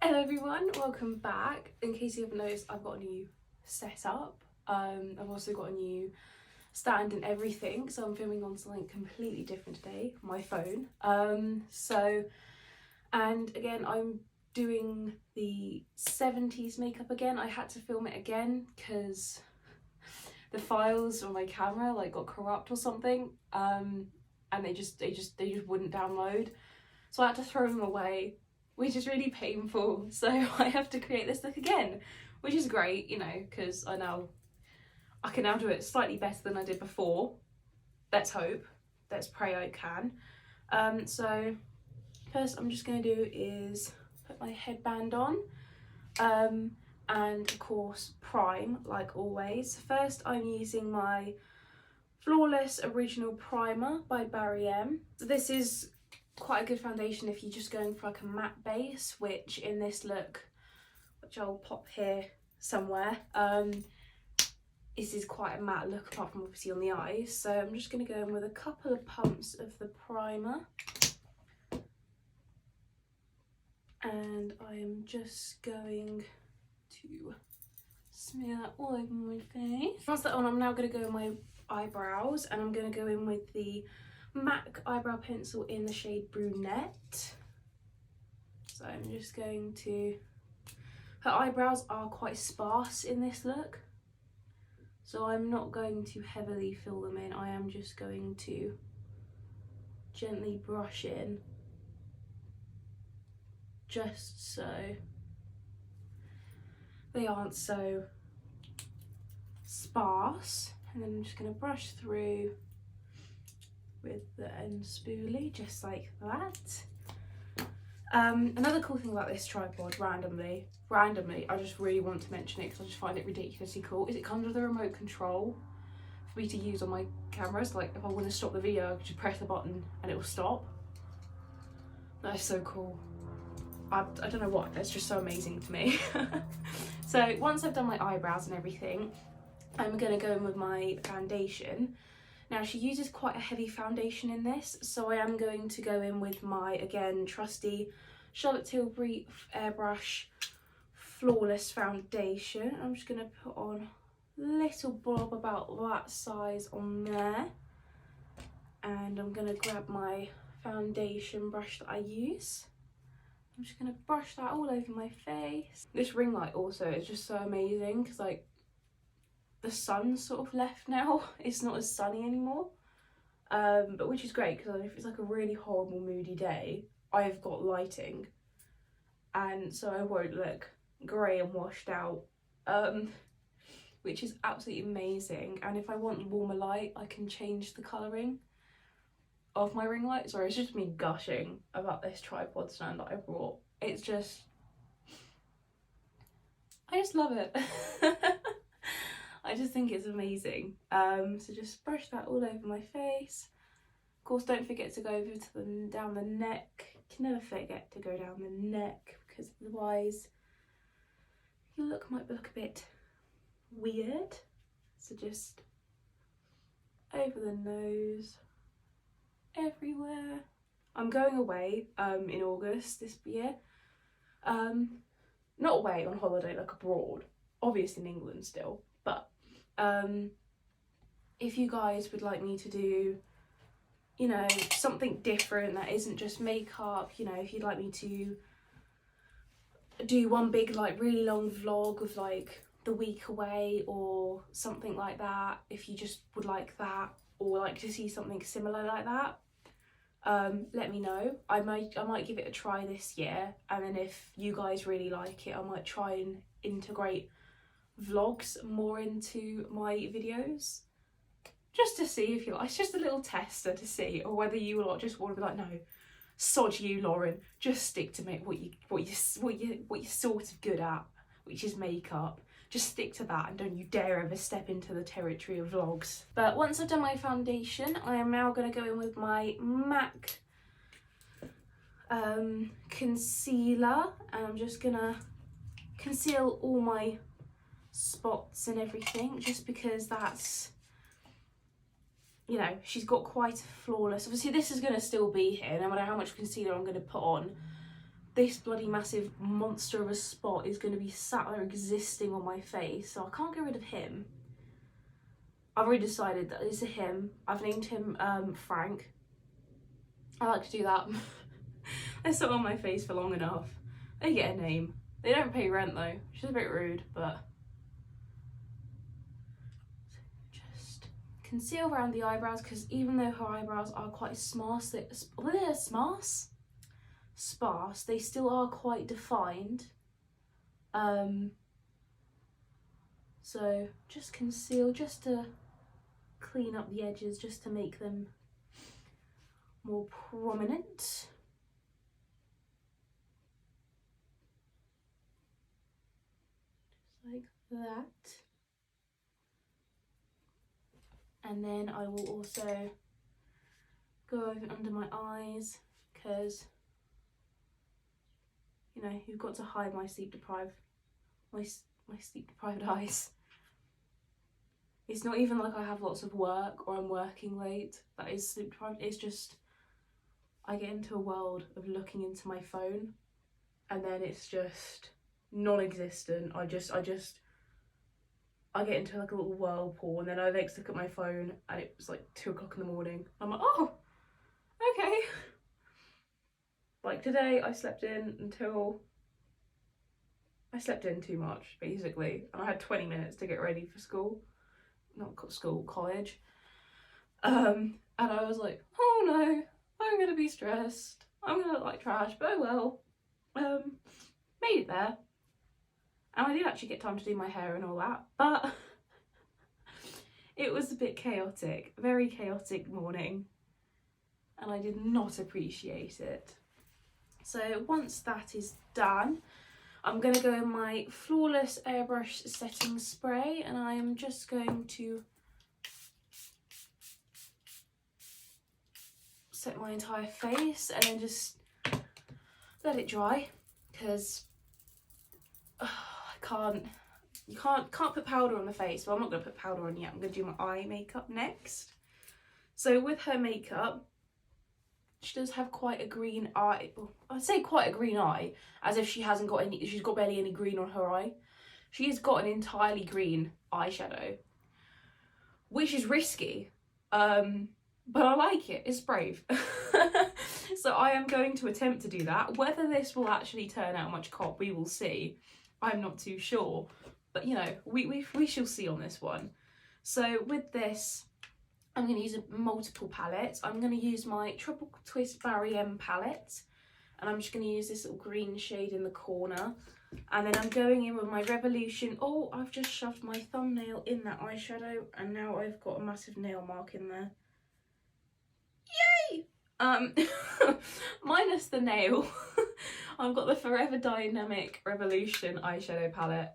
Hello everyone, welcome back. In case you haven't noticed, I've got a new setup. I've also got a new stand and everything, so I'm filming on something completely different today, my phone. And again, I'm doing the 70s makeup again. I had to film it again because the files on my camera like got corrupt or something, and they just wouldn't download, so I had to throw them away, which is really painful. So I have to create this look again, which is great, you know, because I can now do it slightly better than I did before. Let's hope, let's pray I can. So first I'm just going to do is put my headband on, and of course prime like always. First I'm using my Flawless Original Primer by Barry M. So this is quite a good foundation if you're just going for like a matte base, which in this look, which I'll pop here somewhere, this is quite a matte look apart from obviously on the eyes. So I'm just going to go in with a couple of pumps of the primer, and I am just going to smear that all over my face. Once that's on, I'm now going to go in my eyebrows, and I'm going to go in with the MAC eyebrow pencil in the shade Brunette. So I'm just going to, her eyebrows are quite sparse in this look, so I'm not going to heavily fill them in. I am just going to gently brush in, just so they aren't so sparse. And then I'm just going to brush through with the end spoolie, just like that. Another cool thing about this tripod, randomly, I just really want to mention it because I just find it ridiculously cool, is it comes with a remote control for me to use on my cameras. Like if I want to stop the video, I can just press the button and it will stop. That is so cool. I don't know what, that's just so amazing to me. So once I've done my eyebrows and everything, I'm going to go in with my foundation. Now she uses quite a heavy foundation in this, so I am going to go in with my, again, trusty Charlotte Tilbury Airbrush Flawless Foundation. I'm just going to put on a little blob about that size on there. And I'm going to grab my foundation brush that I use. I'm just going to brush that all over my face. This ring light also is just so amazing because like the sun's sort of left now. It's not as sunny anymore, but which is great because if it's like a really horrible moody day, I've got lighting, and so I won't look grey and washed out, which is absolutely amazing. And if I want warmer light, I can change the colouring of my ring light. Sorry, it's just me gushing about this tripod stand that I brought. It's just, I just love it. I just think it's amazing. So just brush that all over my face. Of course, don't forget to go over to down the neck. You can never forget to go down the neck because otherwise your look might look a bit weird. So just over the nose, everywhere. I'm going away in August this year. Not away on holiday, like abroad, obviously in England still, but if you guys would like me to do, you know, something different that isn't just makeup, you know, if you'd like me to do one big like really long vlog of like the week away or something like that, if you just would like that or like to see something similar like that, let me know. I might give it a try this year, and then if you guys really like it, I might try and integrate vlogs more into my videos, just to see if you like. It's just a little tester to see, or whether you lot just want to be like, no, sod you, Lauren, just stick to make what you're sort of good at, which is makeup. Just stick to that and don't you dare ever step into the territory of vlogs. But once I've done my foundation, I am now going to go in with my MAC concealer, and I'm just gonna conceal all my spots and everything, just because that's, you know, she's got quite a flawless, obviously this is going to still be here no matter how much concealer I'm going to put on. this bloody massive monster of a spot is going to be sat there existing on my face, so I can't get rid of him. I've already decided that it's a him. I've named him Frank. I like to do that. They sit on my face for long enough. They get a name. They don't pay rent though, which is a bit rude, but just conceal around the eyebrows, because even though her eyebrows are quite sparse, they still are quite defined. So just conceal, just to clean up the edges, just to make them more prominent. Just like that. And then I will also go over under my eyes, because you know, you've got to hide my sleep deprived eyes. It's not even like I have lots of work or I'm working late that is sleep deprived. It's just I get into a world of looking into my phone and then it's just non-existent. I get into like a little whirlpool, and then I next look at my phone and it's like 2 o'clock in the morning. I'm like, oh, okay. Like today I slept in too much basically, and I had 20 minutes to get ready for school. Not school, college. And I was like, oh no, I'm gonna be stressed. I'm gonna look like trash, but oh well. Made it there. And I did actually get time to do my hair and all that, but it was a bit chaotic, very chaotic morning, and I did not appreciate it. So once that is done, I'm going to go in my Flawless Airbrush Setting Spray, and I am just going to set my entire face and then just let it dry, because you can't put powder on the face. Well, I'm not going to put powder on yet. I'm going to do my eye makeup next. So with her makeup, she does have quite a green eye. I'd say quite a green eye, as if she's got barely any green on her eye. She's got an entirely green eyeshadow, which is risky, but I like it. It's brave. So I am going to attempt to do that. Whether this will actually turn out much cop, we will see. I'm not too sure, but you know, we shall see on this one. So with this, I'm going to use multiple palettes. I'm going to use my Triple Twist Barry M palette, and I'm just going to use this little green shade in the corner. And then I'm going in with my Revolution. Oh, I've just shoved my thumbnail in that eyeshadow, and now I've got a massive nail mark in there. Yay! Minus the nail, I've got the Forever Dynamic Revolution eyeshadow palette,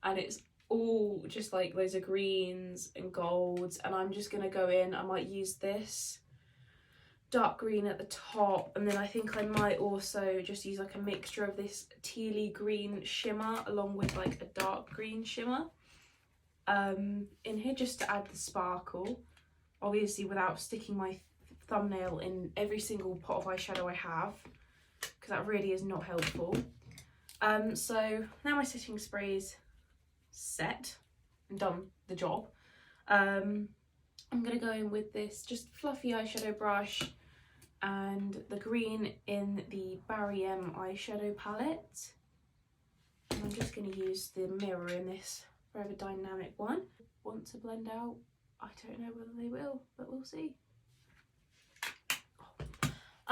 and it's all just like loads of greens and golds, and I'm just gonna go in. I might use this dark green at the top, and then I think I might also just use like a mixture of this tealy green shimmer along with like a dark green shimmer in here, just to add the sparkle, obviously without sticking my thumbnail in every single pot of eyeshadow I have, because that really is not helpful. So now my setting spray's set and done the job. I'm gonna go in with this just fluffy eyeshadow brush and the green in the Barry M eyeshadow palette. And I'm just gonna use the mirror in this Forever Dynamic one. Want to blend out? I don't know whether they will, but we'll see.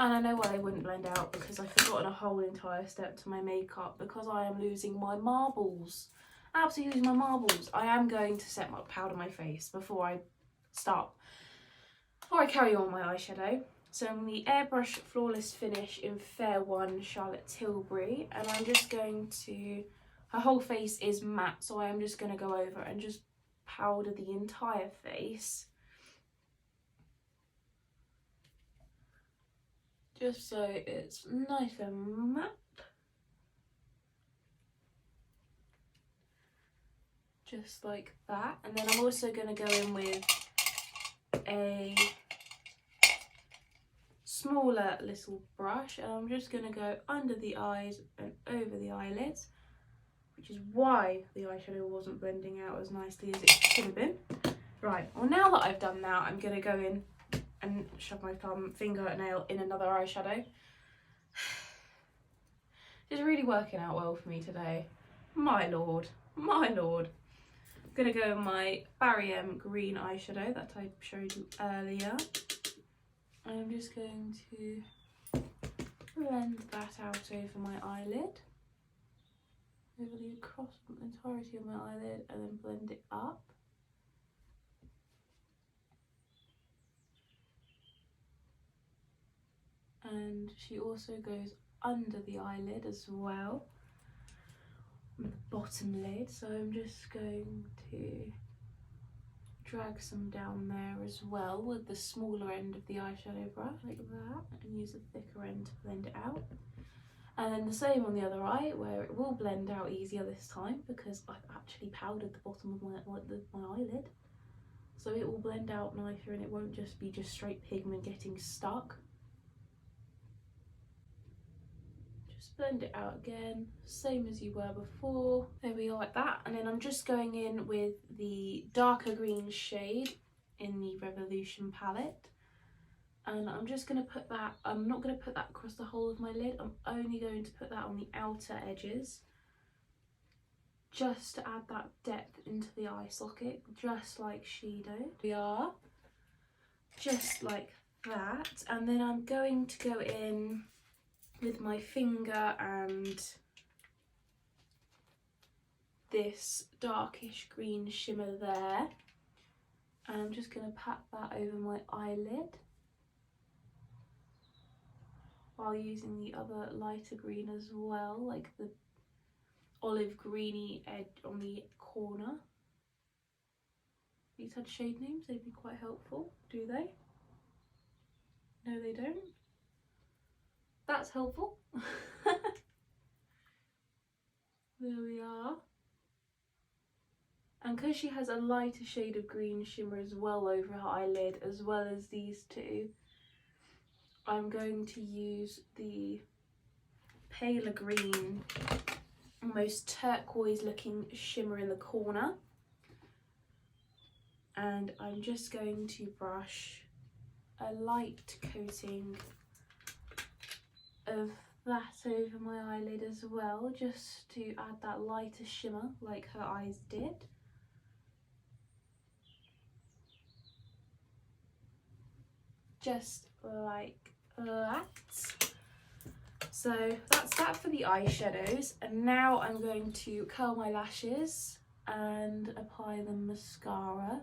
And I know why they wouldn't blend out, because I've forgotten a whole entire step to my makeup, because I am losing my marbles. Absolutely losing my marbles. I am going to set my powder my face before I carry on my eyeshadow. So I'm the Airbrush Flawless Finish in Fair One Charlotte Tilbury, and I'm just going to, her whole face is matte, so I am just going to go over and just powder the entire face. Just so it's nice and matte. Just like that. And then I'm also going to go in with a smaller little brush, and I'm just going to go under the eyes and over the eyelids, which is why the eyeshadow wasn't blending out as nicely as it should have been. Right, well now that I've done that, I'm going to go in and shove my fingernail in another eyeshadow. It's really working out well for me today. My lord, my lord. I'm going to go in my Barry M green eyeshadow that I showed you earlier. I'm just going to blend that out over my eyelid. Over the across the entirety of my eyelid, and then blend it up. And she also goes under the eyelid as well, on the bottom lid, so I'm just going to drag some down there as well with the smaller end of the eyeshadow brush, like that, and use the thicker end to blend it out. And then the same on the other eye, where it will blend out easier this time because I've actually powdered the bottom of my eyelid, so it will blend out nicer and it won't just be straight pigment getting stuck. Blend it out again, same as you were before. There we are, like that. And then I'm just going in with the darker green shade in the Revolution palette, and I'm just going to put that, I'm not going to put that across the whole of my lid, I'm only going to put that on the outer edges, just to add that depth into the eye socket, just like she did. We are, just like that. And then I'm going to go in with my finger and this darkish green shimmer there, and I'm just going to pat that over my eyelid while using the other lighter green as well, like the olive greeny edge on the corner. These had shade names, they'd be quite helpful, do they? No, they don't. That's helpful. There we are. And because she has a lighter shade of green shimmer as well over her eyelid, as well as these two, I'm going to use the paler green, almost turquoise looking shimmer in the corner. And I'm just going to brush a light coating of that over my eyelid as well, just to add that lighter shimmer like her eyes did. Just like that. So that's that for the eyeshadows, and now I'm going to curl my lashes and apply the mascara,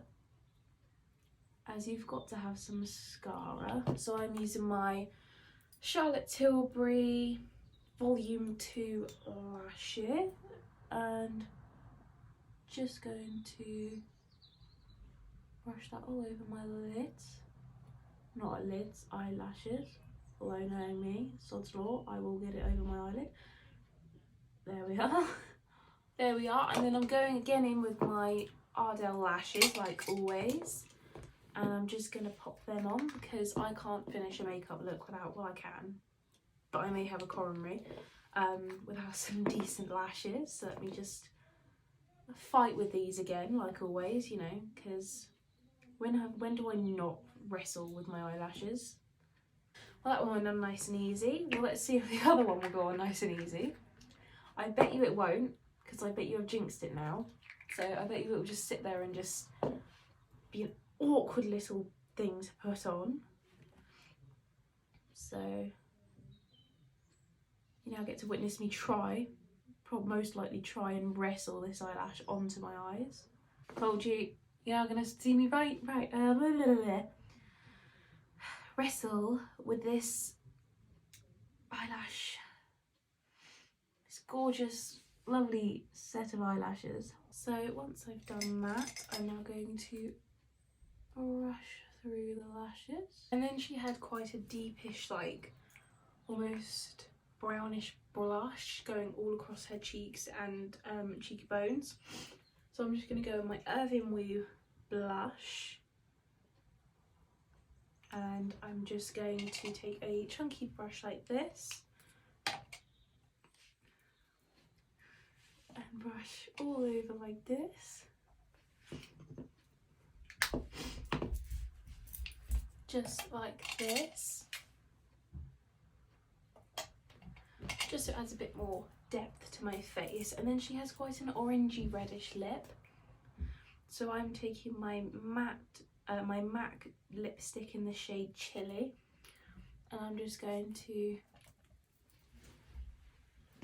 as you've got to have some mascara. So I'm using my Charlotte Tilbury Volume 2 lashes, and just going to brush that all over my lids. Not lids, eyelashes. Although knowing me, sod's law, I will get it over my eyelid. There we are. There we are. And then I'm going again in with my Ardell Lashes, like always. And I'm just going to pop them on because I can't finish a makeup look without, well, I can, but I may have a coronary without some decent lashes. So let me just fight with these again, like always, you know, because when do I not wrestle with my eyelashes? Well, that one went on nice and easy. Well, let's see if the other one will go on nice and easy. I bet you it won't, because I bet you have jinxed it now. So I bet you it will just sit there and just be an awkward little thing to put on. So you now get to witness me try, most likely try and wrestle this eyelash onto my eyes. Told you, you're now gonna see me wrestle with this eyelash, this gorgeous, lovely set of eyelashes. So once I've done that, I'm now going to brush through the lashes. And then she had quite a deepish, like almost brownish blush going all across her cheeks and cheekbones. So I'm just going to go with my Irving Wu blush and I'm just going to take a chunky brush like this and brush all over like this, just like this, just so it adds a bit more depth to my face. And then she has quite an orangey reddish lip, so I'm taking my MAC lipstick in the shade Chili, and I'm just going to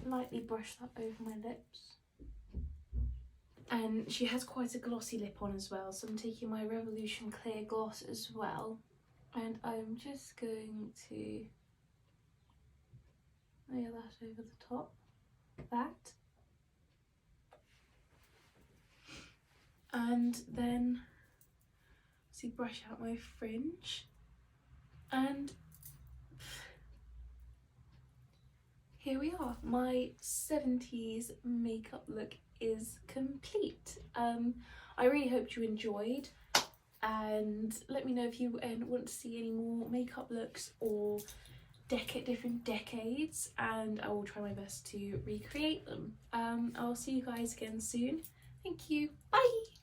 lightly brush that over my lips. And she has quite a glossy lip on as well, so I'm taking my Revolution Clear Gloss as well, and I'm just going to layer that over the top, that, and then see, brush out my fringe, and here we are. My 70s makeup look is complete. I really hope you enjoyed, and let me know if you want to see any more makeup looks or different decades, and I will try my best to recreate them. I'll see you guys again soon. Thank you. Bye.